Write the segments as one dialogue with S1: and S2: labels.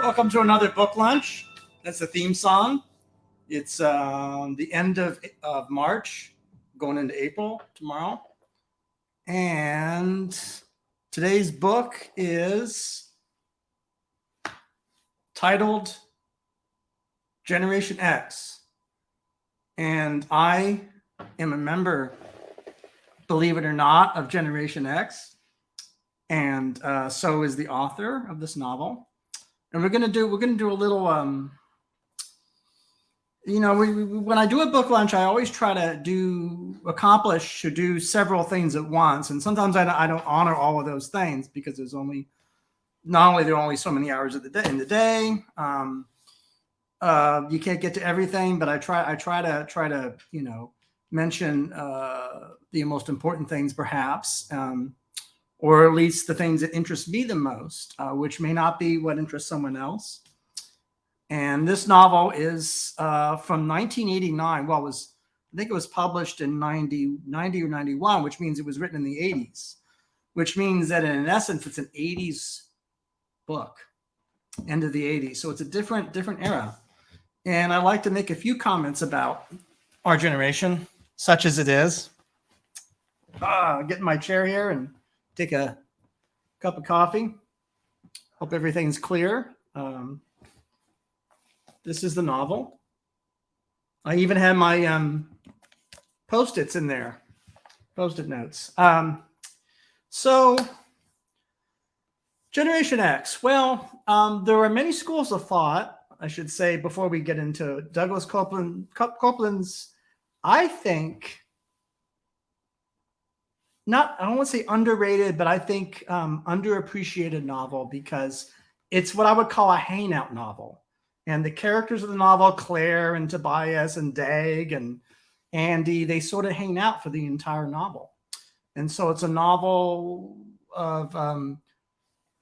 S1: Welcome to another book lunch. That's the theme song. It's the end of March, going into April tomorrow. And today's book is titled GenerationX. And I am a member, believe it or not, of GenerationX. And so is the author of this novel. And we're gonna do a little when I do a book lunch, I always try to do several things at once. And sometimes I don't honor all of those things because there's only so many hours of the day in the day. You can't get to everything, but I try to mention the most important things perhaps. Or at least the things that interest me the most, which may not be what interests someone else. And this novel is from 1989. Well, I think it was published in 90 or 91, which means it was written in the 80s, which means that in essence, it's an 80s book, end of the 80s. So it's a different era. And I'd like to make a few comments about our generation, such as it is. Get in my chair here and take a cup of coffee. Hope everything's clear. This is the novel. I even have my Post-its in there, Post-it notes. So Generation X. Well, there are many schools of thought, I should say, before we get into Douglas Coupland's, I think, I don't want to say underrated, but I think underappreciated novel, because it's what I would call a hangout novel. And the characters of the novel, Claire and Tobias and Dag and Andy, they sort of hang out for the entire novel. And so it's a novel of a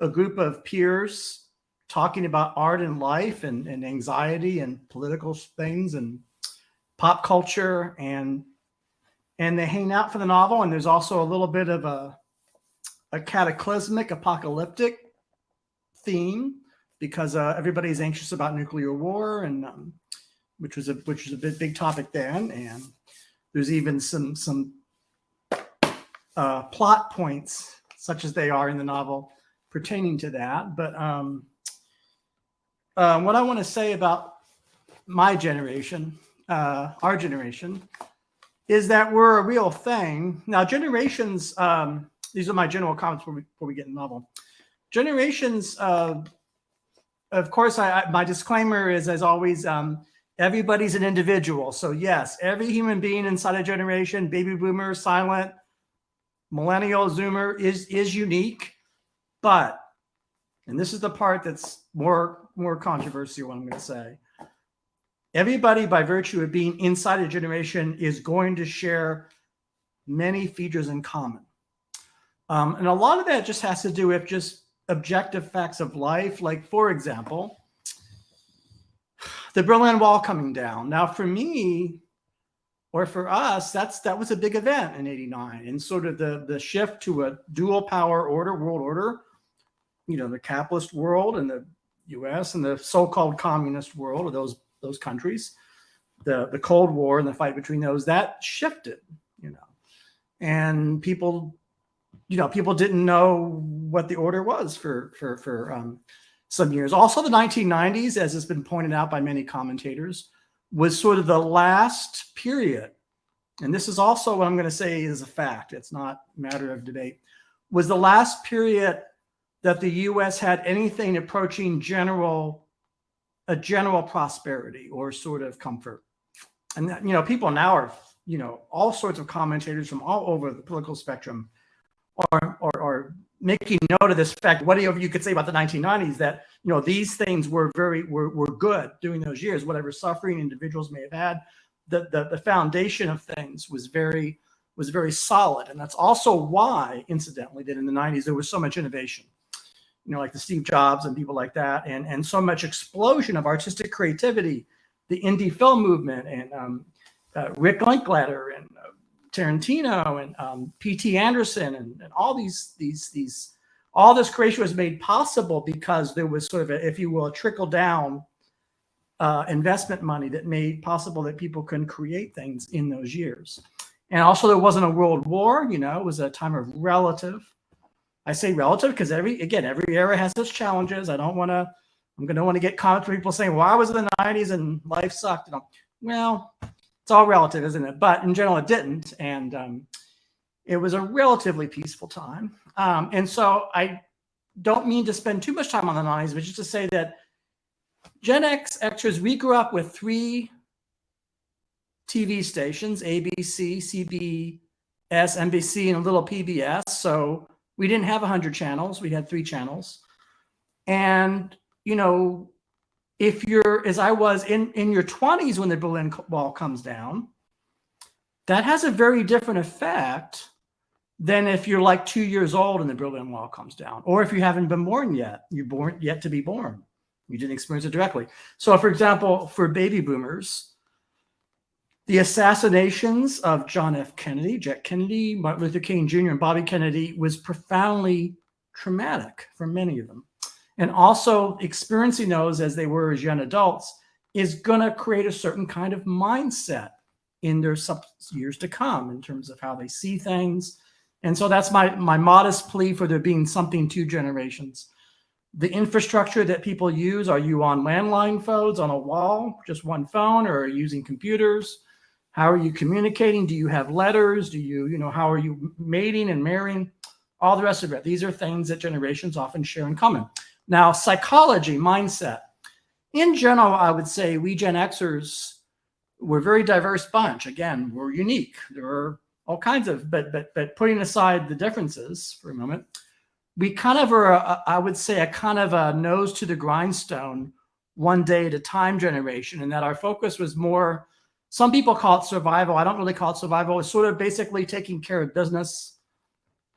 S1: group of peers talking about art and life and anxiety and political things and pop culture, and they hang out for the novel. And there's also a little bit of a cataclysmic, apocalyptic theme, because everybody's anxious about nuclear war, and which was a big topic then. And there's even some plot points, such as they are in the novel, pertaining to that. But what I want to say about my generation, our generation, is that we're a real thing. Now, generations, these are my general comments before we get in the novel. Generations, of course, my disclaimer is, as always, everybody's an individual. So yes, every human being inside a generation, baby boomer, silent, millennial, zoomer, is unique. But, and this is the part that's more controversial, what I'm going to say, everybody, by virtue of being inside a generation, is going to share many features in common. And a lot of that just has to do with just objective facts of life. Like, for example, the Berlin Wall coming down. Now, for me, or for us, that was a big event in '89, and sort of the shift to a dual power world order, the capitalist world and the US and the so-called communist world of those countries, the Cold War and the fight between those, that shifted, and people didn't know what the order was for some years. Also, the 1990s, as has been pointed out by many commentators, was sort of the last period. And this is also what I'm going to say is a fact. It's not a matter of debate. Was the last period that the U.S. had anything approaching a general prosperity or sort of comfort. And people now are, all sorts of commentators from all over the political spectrum are making note of this fact. Whatever you could say about the 1990s, that these things were good during those years. Whatever suffering individuals may have had, the foundation of things was very solid. And that's also why, incidentally, that in the 90s there was so much innovation. Like the Steve Jobs and people like that, and so much explosion of artistic creativity, the indie film movement, and Rick Linklater and Tarantino and P.T. Anderson and all these all this creation was made possible because there was sort of a, if you will, a trickle down investment money that made possible that people can create things in those years. And also there wasn't a world war, you know, it was a time of relative. I say relative because every era has its challenges. I'm going to want to get comments from people saying, well, I was in the 90s and life sucked. You know, well, it's all relative, isn't it? But in general, it didn't. And it was a relatively peaceful time. And so I don't mean to spend too much time on the 90s, but just to say that Gen Xers, we grew up with 3 TV stations, ABC, CBS, NBC, and a little PBS. So we didn't have 100 channels. We had 3 channels. And, you know, if you're, as I was in your 20s when the Berlin Wall comes down, that has a very different effect than if you're like 2 years old and the Berlin Wall comes down, or if you haven't been born yet, you're yet to be born. You didn't experience it directly. So, for example, for baby boomers, the assassinations of John F. Kennedy, Jack Kennedy, Martin Luther King Jr., and Bobby Kennedy was profoundly traumatic for many of them. And also experiencing those as they were as young adults is going to create a certain kind of mindset in their years to come in terms of how they see things. And so that's my modest plea for there being something to generations. The infrastructure that people use, are you on landline phones on a wall, just one phone, or are you using computers? How are you communicating? Do you have letters? Do you, how are you mating and marrying? All the rest of it. These are things that generations often share in common. Now, psychology, mindset. In general, I would say we Gen Xers, we're a very diverse bunch. Again, we're unique. There are all kinds of, but putting aside the differences for a moment, we kind of are, I would say, a kind of a nose to the grindstone, one day at a time generation, and that our focus was more, some people call it survival. I don't really call it survival. It's sort of basically taking care of business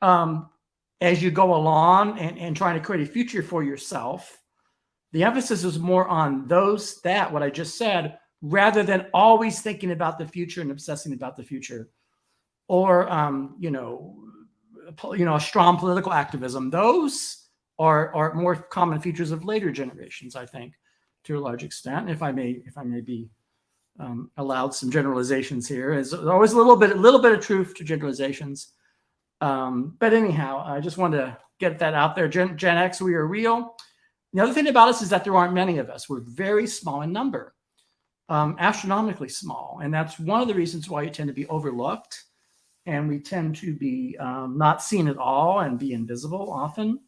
S1: as you go along and trying to create a future for yourself. The emphasis is more on what I just said, rather than always thinking about the future and obsessing about the future, or a strong political activism. Those are more common features of later generations, I think, to a large extent. If I may be allowed some generalizations here, there's always a little bit of truth to generalizations. But anyhow, I just wanted to get that out there. Gen X, we are real. The other thing about us is that there aren't many of us. We're very small in number, astronomically small. And that's one of the reasons why you tend to be overlooked. And we tend to be not seen at all and be invisible often.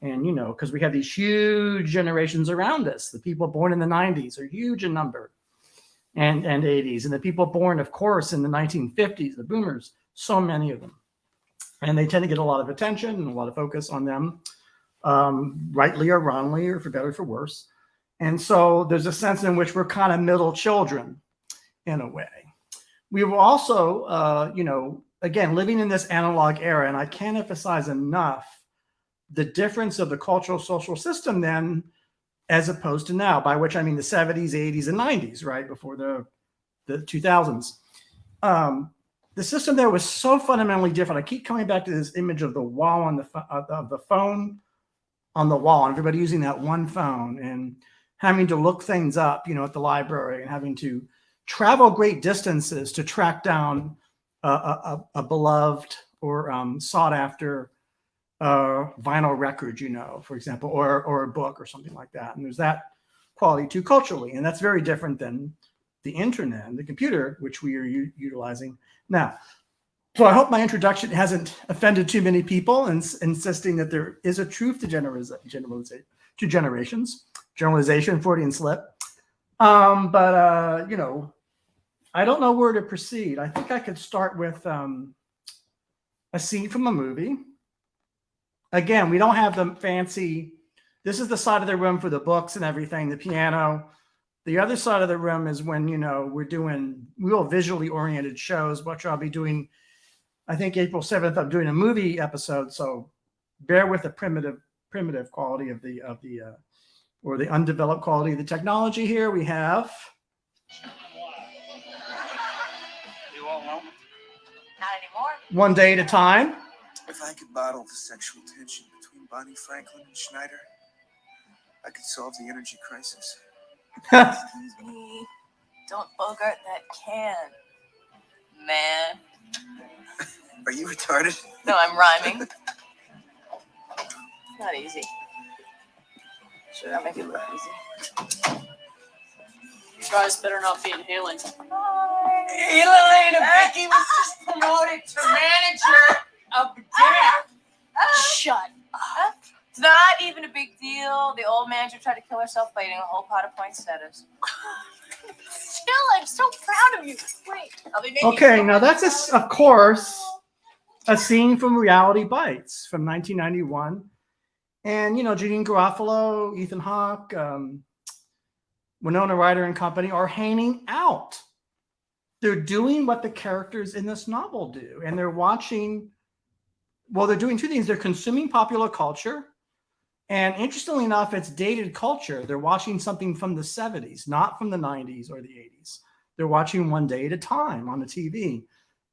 S1: And, because we have these huge generations around us. The people born in the 90s are huge in number, and 80s. And the people born, of course, in the 1950s, the boomers, so many of them. And they tend to get a lot of attention and a lot of focus on them, rightly or wrongly, or for better or for worse. And so there's a sense in which we're kind of middle children in a way. We were also, again, living in this analog era, and I can't emphasize enough the difference of the cultural social system then as opposed to now, by which I mean the 70s, 80s, and 90s, right, before the 2000s. The system there was so fundamentally different. I keep coming back to this image of the wall on the phone on the wall, and everybody using that one phone and having to look things up, at the library, and having to travel great distances to track down a beloved or sought after vinyl record, for example, or a book or something like that. And there's that quality too culturally, and that's very different than the internet and the computer, which we are utilizing now. So I hope my introduction hasn't offended too many people, and insisting that there is a truth to generations, generalization, Freudian slip. But I don't know where to proceed. I think I could start with a scene from a movie. Again, we don't have the fancy, this is the side of the room for the books and everything, the piano. The other side of the room is when, we're doing real visually oriented shows, which I'll be doing, I think April 7th, I'm doing a movie episode. So bear with the primitive quality of the or the undeveloped quality of the technology here. We have.
S2: You won't know? Not anymore.
S1: One Day at a Time.
S2: If I could bottle the sexual tension between
S3: Bonnie Franklin and Schneider, I could solve the energy crisis.
S4: Excuse me. Don't bogart that can, man.
S3: Are you retarded?
S4: No, I'm rhyming. Not easy. Sure, I'll make it look easy.
S5: You guys better not be inhaling.
S2: Elena Vicky was just promoted to manager of the dinner.
S5: Shut up.
S4: It's not even a big deal. The old manager tried to kill herself by eating a whole pot of poinsettias.
S5: Still, I'm so proud of you. Wait.
S4: I'll be making
S1: Okay, now that's, of course, a scene from Reality Bites from 1991. And, you know, Janine Garofalo, Ethan Hawke, Winona Ryder and company are hanging out. They're doing what the characters in this novel do. And they're watching, well, they're doing two things. They're consuming popular culture. And interestingly enough, it's dated culture. They're watching something from the 70s, not from the 90s or the 80s. They're watching one day at a time on the TV.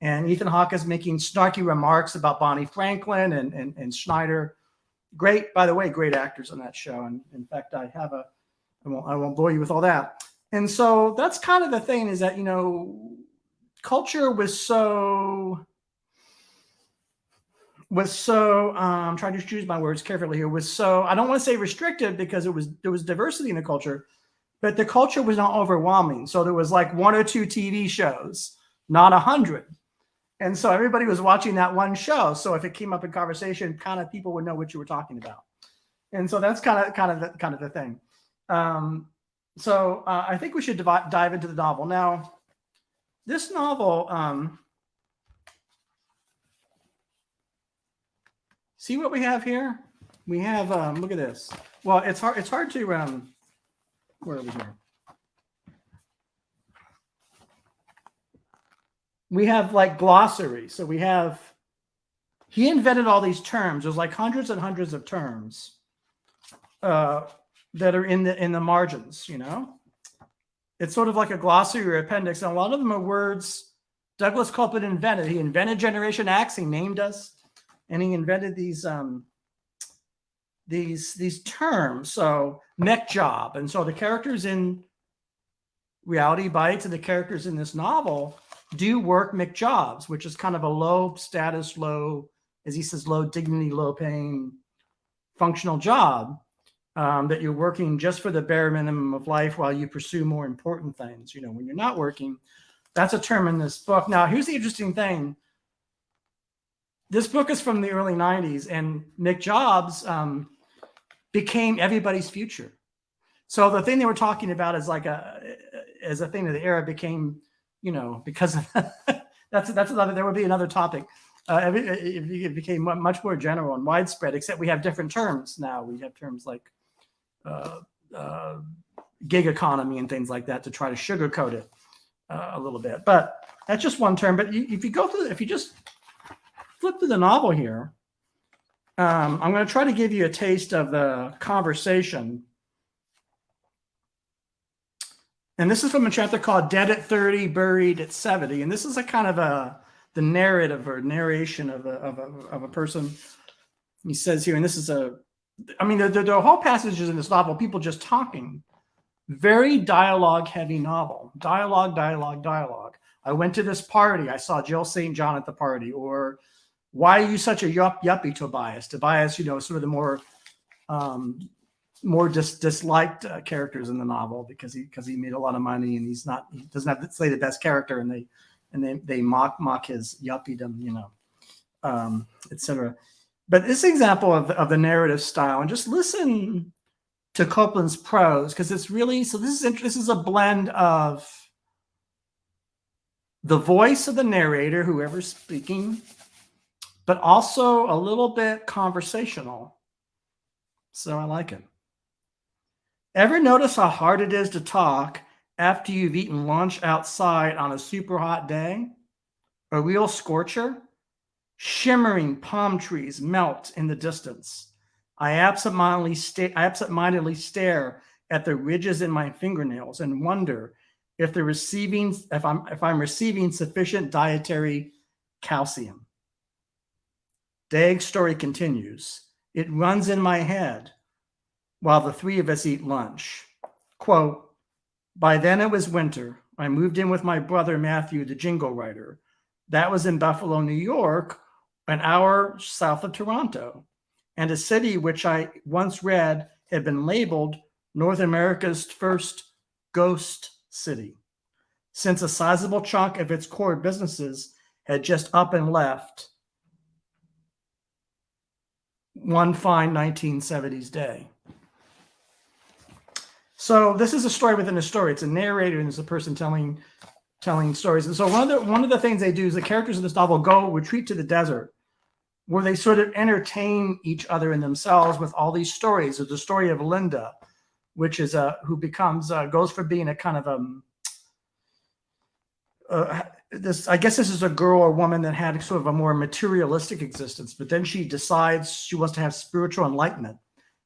S1: And Ethan Hawke is making snarky remarks about Bonnie Franklin and Schneider. Great, by the way, great actors on that show. And in fact, I won't bore you with all that. And so that's kind of the thing, is that, you know, culture was so I'm trying to choose my words carefully here, was so, I don't want to say restrictive, because there was diversity in the culture, but the culture was not overwhelming. So there was like 1 or 2 TV shows, not 100. And so everybody was watching that one show. So if it came up in conversation, kind of people would know what you were talking about. And so that's kind of the thing. So I think we should dive into the novel. Now, this novel, see what we have here? We have, look at this. Well, it's hard to, where are we here? We have like glossary. So he invented all these terms. There's like hundreds and hundreds of terms that are in the margins, you know? It's sort of like a glossary or appendix. And a lot of them are words Douglas Coupland invented. He invented GenerationX. He named us. And he invented these terms. So mech job. And so the characters in Reality Bites and the characters in this novel do work mech jobs, which is kind of a low status, low, as he says, low dignity, low paying functional job that you're working just for the bare minimum of life while you pursue more important things. You know, when you're not working, that's a term in this book. Now, here's the interesting thing. This book is from the early 90s, and mech jobs became everybody's future. So the thing they were talking about is like as a thing of the era became, you know, because of that's another, there would be another topic. It became much more general and widespread, except we have different terms now. We have terms like gig economy and things like that to try to sugarcoat it a little bit. But that's just one term. But if you go through, if you just flip through the novel here, I'm going to try to give you a taste of the conversation. And this is from a chapter called Dead at 30, Buried at 70. And this is a kind of the narrative or narration of a person. He says here, and this is I mean, the whole passages in this novel, people just talking. Very dialogue-heavy novel. Dialogue. I went to this party. I saw Jill St. John at the party. Or, why are you such a yuppie, Tobias? Tobias, you know, sort of the more disliked characters in the novel because he made a lot of money and he doesn't have to say the best character, and they mock his yuppiedom, you know, etc. But this example of the narrative style, and just listen to Coupland's prose, because it's really, so this is a blend of the voice of the narrator, whoever's speaking, but also a little bit conversational. So I like it. Ever notice how hard it is to talk after you've eaten lunch outside on a super hot day? A real scorcher? Shimmering palm trees melt in the distance. I absentmindedly stare at the ridges in my fingernails and wonder if I'm receiving sufficient dietary calcium. Dagg's story continues. It runs in my head while the three of us eat lunch. Quote, by then it was winter. I moved in with my brother, Matthew, the jingle writer. That was in Buffalo, New York, an hour south of Toronto, and a city which I once read had been labeled North America's first ghost city, since a sizable chunk of its core businesses had just up and left one fine 1970s day. So this is a story within a story. It's a narrator and it's a person telling stories. And so one of the things they do is the characters of this novel retreat to the desert, where they sort of entertain each other and themselves with all these stories. There's the story of Linda, which is who becomes goes from being a kind of this. I guess this is a girl or woman that had sort of a more materialistic existence, but then she decides she wants to have spiritual enlightenment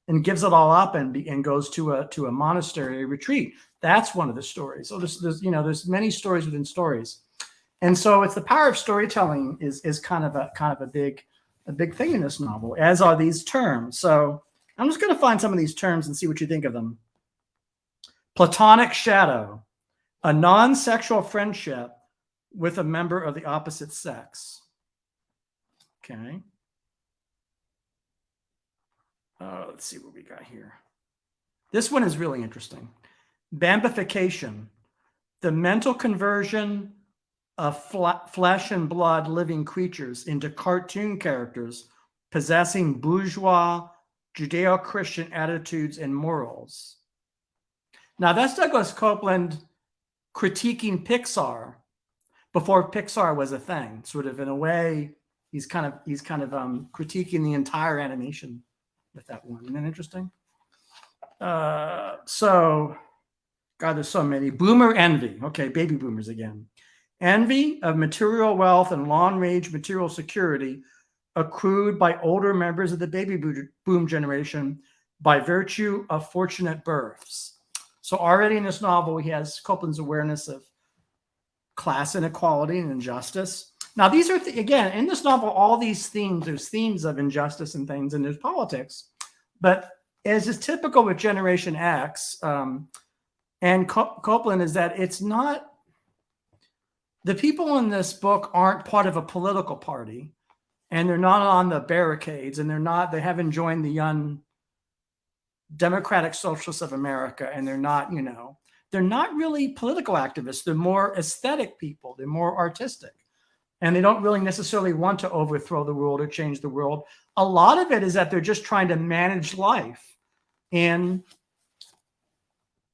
S1: and gives it all up and goes to a monastery retreat. That's one of the stories. So there's many stories within stories, and so it's the power of storytelling is kind of a big thing in this novel, as are these terms. So I'm just going to find some of these terms and see what you think of them. Platonic shadow, a non-sexual friendship with a member of the opposite sex. Okay. Let's see what we got here. This one is really interesting. Bambification, the mental conversion of flesh and blood living creatures into cartoon characters possessing bourgeois Judeo-Christian attitudes and morals. Now that's Douglas Coupland critiquing Pixar before Pixar was a thing. Sort of in a way, he's kind of critiquing the entire animation with that one. Isn't that interesting? So, God, there's so many. Boomer envy. Okay, baby boomers again. Envy of material wealth and long-range material security accrued by older members of the baby boom generation by virtue of fortunate births. So already in this novel, he has Coupland's awareness of class inequality and injustice. Now, these are, again, in this novel, all these themes, there's themes of injustice and things, and there's politics. But as is typical with Generation X and Coupland, is that it's not, the people in this book aren't part of a political party, and they're not on the barricades, and they haven't joined the young Democratic Socialists of America, and they're not really political activists. They're more aesthetic people. They're more artistic. And they don't really necessarily want to overthrow the world or change the world. A lot of it is that they're just trying to manage life in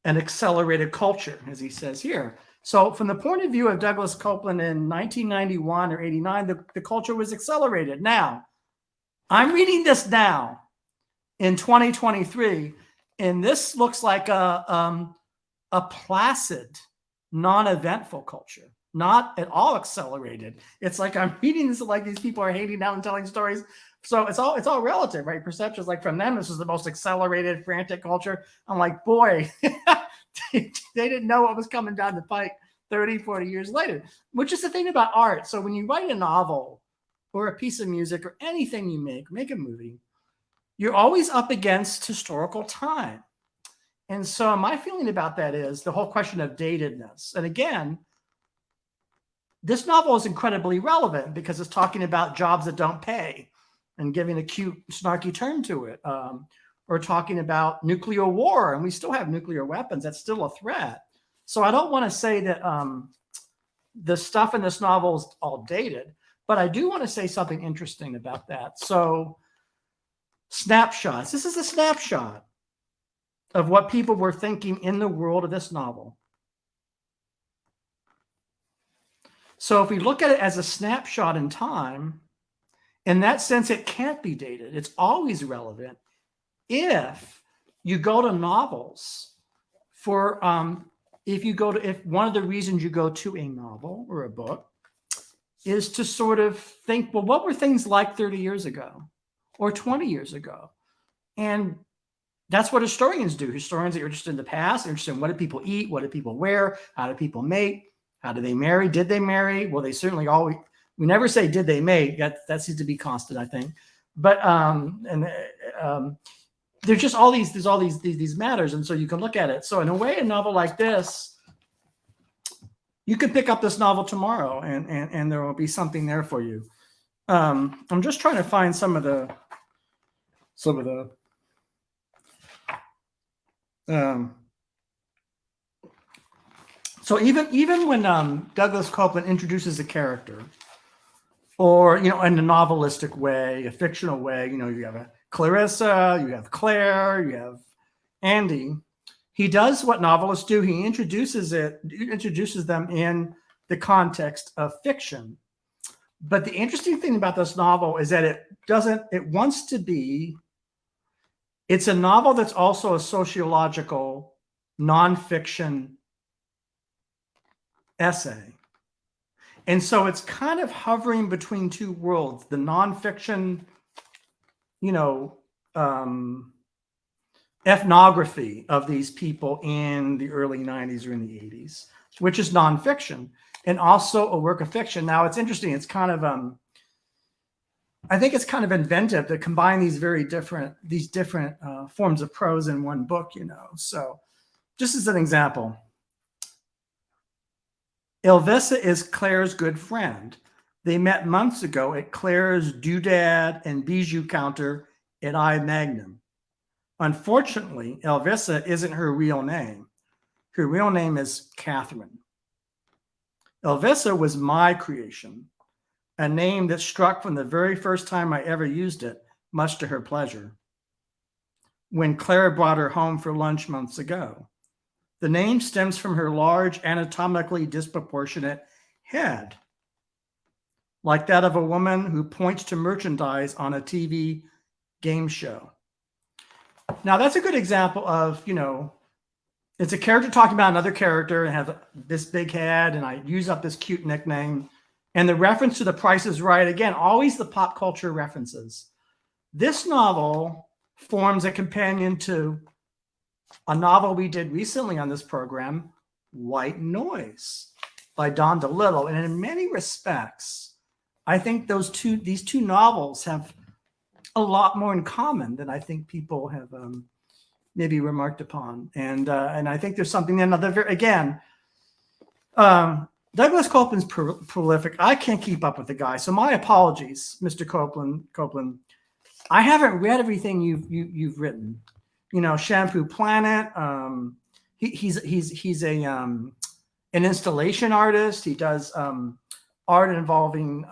S1: an accelerated culture, as he says here. So from the point of view of Douglas Coupland in 1991 or 89, the culture was accelerated. Now, I'm reading this now in 2023, and this looks like a placid, non-eventful culture. Not at all accelerated. It's like I'm reading this like these people are hating out and telling stories. So it's all relative, right? Perceptions, like from them, this is the most accelerated, frantic culture. I'm like, boy, they didn't know what was coming down the pike 30, 40 years later, which is the thing about art. So when you write a novel or a piece of music or anything you make a movie, you're always up against historical time. And so my feeling about that is the whole question of datedness. And again, this novel is incredibly relevant because it's talking about jobs that don't pay and giving a cute, snarky turn to it. Or talking about nuclear war, and we still have nuclear weapons. That's still a threat. So I don't want to say that the stuff in this novel is all dated, but I do want to say something interesting about that. So snapshots. This is a snapshot of what people were thinking in the world of this novel. So if we look at it as a snapshot in time, in that sense, it can't be dated. It's always relevant. If you go to novels for, if one of the reasons you go to a novel or a book is to sort of think, well, what were things like 30 years ago or 20 years ago? And that's what historians do. Historians are interested in the past, interested in what did people eat, what did people wear, how did people mate, how did they marry, did they marry? Well, they certainly always, we never say did they mate, that seems to be constant, I think. But there's just all these matters, and so you can look at it. So in a way, a novel like this, you could pick up this novel tomorrow, and there will be something there for you. I'm just trying to find some of the so even when Douglas Coupland introduces a character, or in a novelistic way, a fictional way, you have a Clarissa, you have Claire, you have Andy. He does what novelists do. He introduces them in the context of fiction. But the interesting thing about this novel is that it's a novel that's also a sociological nonfiction essay. And so it's kind of hovering between two worlds, the nonfiction, ethnography of these people in the early 90s or in the 80s, which is nonfiction, and also a work of fiction. Now, it's interesting. It's kind of, I think it's kind of inventive to combine these different forms of prose in one book, So just as an example, Elvissa is Claire's good friend. They met months ago at Claire's doodad and bijou counter at I Magnum. Unfortunately, Elvissa isn't her real name. Her real name is Catherine. Elvissa was my creation, a name that struck from the very first time I ever used it, much to her pleasure. When Claire brought her home for lunch months ago. The name stems from her large, anatomically disproportionate head, like that of a woman who points to merchandise on a TV game show. Now, that's a good example of, it's a character talking about another character and has this big head, and I use up this cute nickname. And the reference to The Price is Right, again, always the pop culture references. This novel forms a companion to a novel we did recently on this program, White Noise by Don DeLittle. And in many respects, I think these two novels have a lot more in common than I think people have maybe remarked upon. And I think there's something again, Douglas Coupland's prolific. I can't keep up with the guy. So my apologies, Mr. Coupland. I haven't read everything you've written. Shampoo Planet. He's an installation artist. He does art involving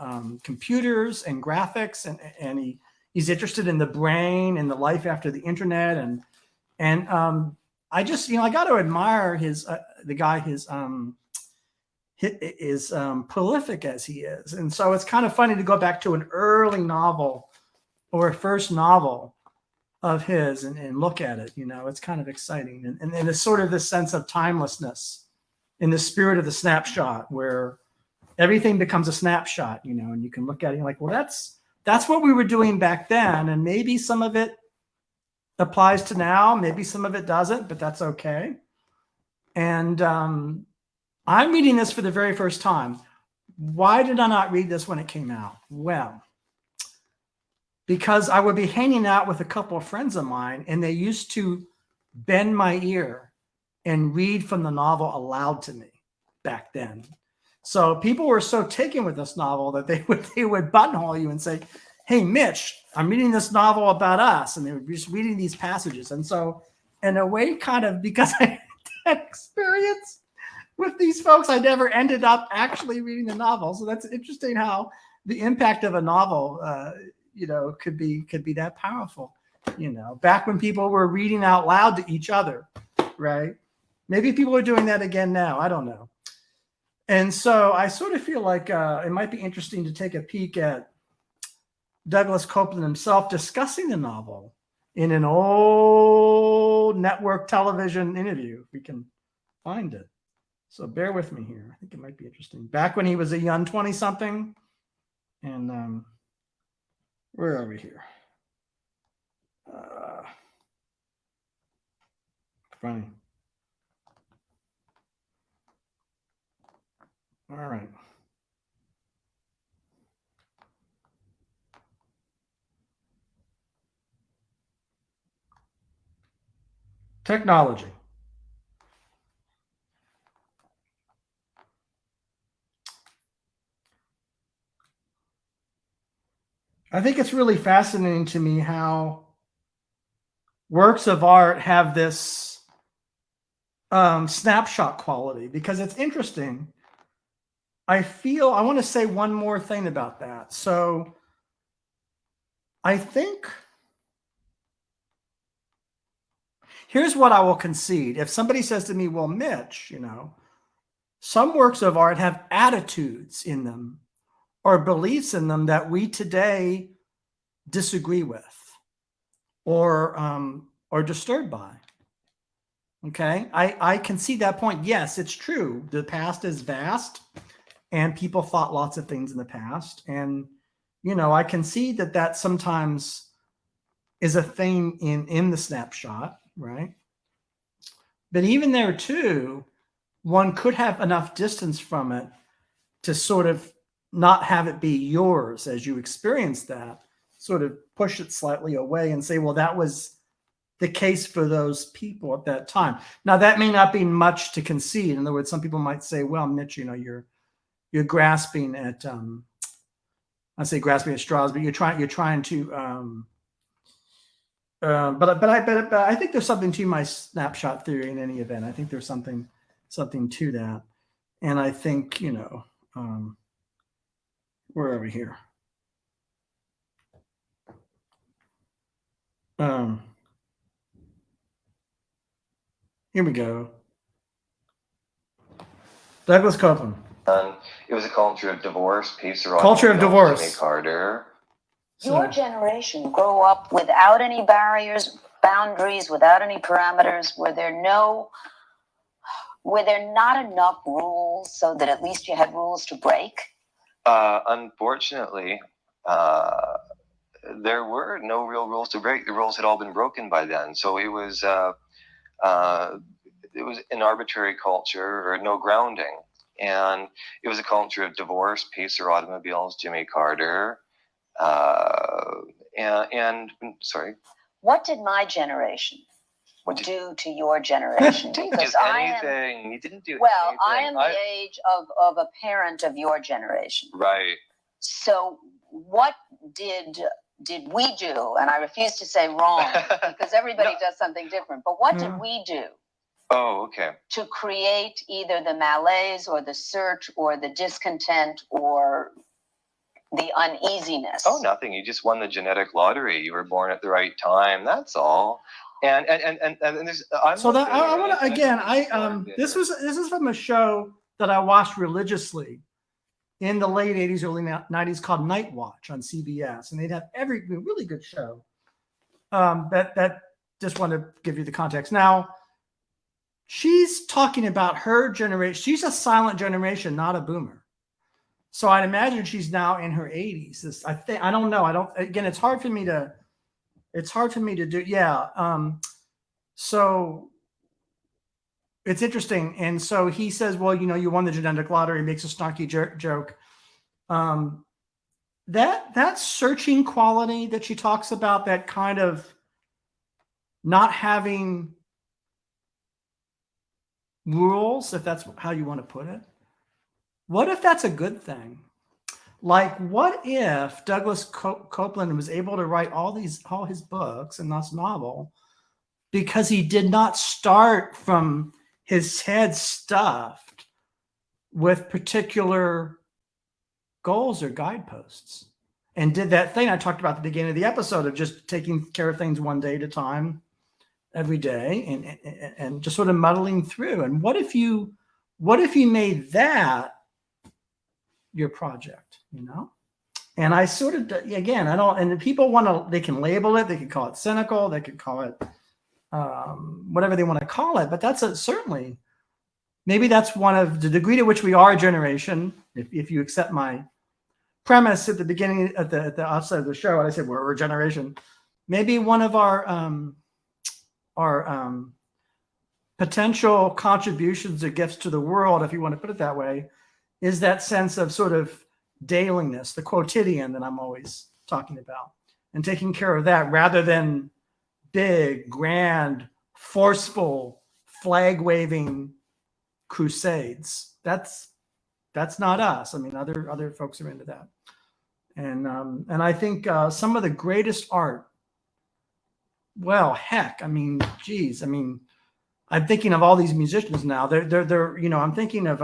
S1: computers and graphics, and he's interested in the brain and the life after the internet. And I just I got to admire the guy is prolific as he is, and so it's kind of funny to go back to an early novel or a first novel of his and look at it. It's kind of exciting, and it's sort of this sense of timelessness in the spirit of the snapshot, where everything becomes a snapshot, and you can look at it and you're like, well, that's what we were doing back then, and maybe some of it applies to now, maybe some of it doesn't, but that's okay. And I'm reading this for the very first time. Why did I not read this when it came out? Well, because I would be hanging out with a couple of friends of mine, and they used to bend my ear and read from the novel aloud to me back then. So people were so taken with this novel that they would buttonhole you and say, "Hey, Mitch, I'm reading this novel about us," and they were just reading these passages. And so, in a way, kind of because I had that experience with these folks, I never ended up actually reading the novel. So that's interesting how the impact of a novel, could be that powerful. Back when people were reading out loud to each other, right? Maybe people are doing that again now. I don't know. And so I sort of feel like it might be interesting to take a peek at Douglas Coupland himself discussing the novel in an old network television interview, if we can find it. So bear with me here. I think it might be interesting. Back when he was a young 20-something. And where are we here? Funny. All right. Technology. I think it's really fascinating to me how works of art have this snapshot quality, because it's interesting. I want to say one more thing about that. So I think here's what I will concede. If somebody says to me, well, Mitch, some works of art have attitudes in them or beliefs in them that we today disagree with or disturbed by. Okay, I can see that point. Yes, it's true. The past is vast and people thought lots of things in the past. And, I can see that sometimes is a thing in the snapshot, right? But even there too, one could have enough distance from it to sort of not have it be yours as you experience that, sort of push it slightly away and say, well, that was the case for those people at that time. Now, that may not be much to concede. In other words, some people might say, well, Mitch, you're grasping at, I say grasping at straws, but you're trying to, but I think there's something to my snapshot theory in any event. I think there's something to that. And I think, where are we here? Here we go. Douglas Coupland.
S6: It was a culture of divorce, peace, or
S1: Culture of divorce.
S6: Jimmy Carter.
S7: Your generation grew up without any barriers, boundaries, without any parameters. Were there not enough rules so that at least you had rules to break?
S6: Unfortunately, there were no real rules to break. The rules had all been broken by then. So it was an arbitrary culture or no grounding. And it was a culture of divorce, peace, or automobiles, Jimmy Carter. And sorry.
S7: What did my generation do to your generation?
S6: Because anything. You didn't do
S7: well,
S6: anything.
S7: I am the age of a parent of your generation.
S6: Right.
S7: So what did we do? And I refuse to say wrong because everybody does something different. But what did we do?
S6: Oh, okay.
S7: To create either the malaise or the search or the discontent or the uneasiness?
S6: Oh, nothing. You just won the genetic lottery. You were born at the right time. That's all. And there's.
S1: So that I want to again. This is from a show that I watched religiously in the late '80s, early '90s called Night Watch on CBS, and they'd have every really good show. That just want to give you the context. Now, she's talking about her generation. She's a silent generation, not a boomer. So I'd imagine she's now in her 80s. I don't know. Again, it's hard for me to do. Yeah. So it's interesting. And so he says, well, you won the genetic lottery, makes a snarky joke. That searching quality that she talks about, that kind of not having rules, if that's how you want to put it. What if that's a good thing? Like, what if Douglas Coupland was able to write all his books and this novel because he did not start from his head stuffed with particular goals or guideposts, and did that thing I talked about at the beginning of the episode of just taking care of things one day at a time, every day, and just sort of muddling through. And what if you made that your project, And I sort of, again, and people they can label it, they can call it cynical, they could call it whatever they want to call it, but that's certainly, maybe that's one of the degree to which we are a generation. If you accept my premise at the beginning, at the outset of the show, and I said we're a generation, maybe one of our potential contributions or gifts to the world, if you want to put it that way, is that sense of sort of dailiness, the quotidian that I'm always talking about, and taking care of that rather than big, grand, forceful, flag waving crusades. That's not us. I mean, other folks are into that. And I think some of the greatest art, well, heck, I mean, geez, I mean, I'm thinking of all these musicians now. They're you know, I'm thinking of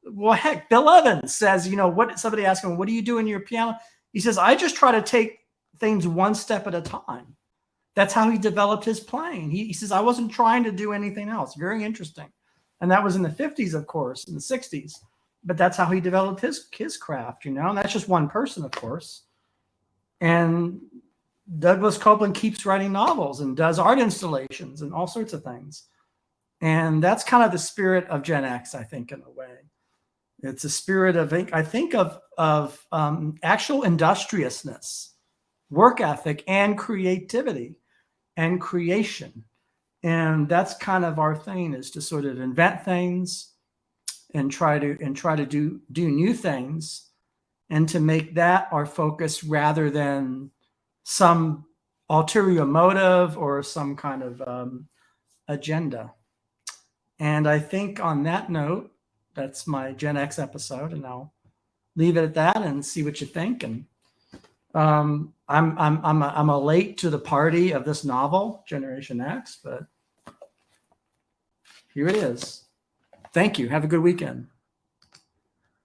S1: well, heck, Bill Evans says, you know, what, somebody asked him, what do you do in your piano? He says, I just try to take things one step at a time. That's how he developed his playing. He says, I wasn't trying to do anything else. Very interesting. And that was in the 50s, of course, in the 60s. But that's how he developed his craft, you know, and that's just one person, of course. And Douglas Coupland keeps writing novels and does art installations and all sorts of things. And that's kind of the spirit of Gen X, I think, in a way. It's a spirit of, I think, of actual industriousness, work ethic, and creativity and creation. And that's kind of our thing, is to sort of invent things and try to do new things, and to make that our focus rather than some ulterior motive or some kind of agenda. And I think on that note, that's my Gen X episode, and I'll leave it at that and see what you think. And I'm a late to the party of this novel, Generation X, but here it is. Thank you. Have a good weekend.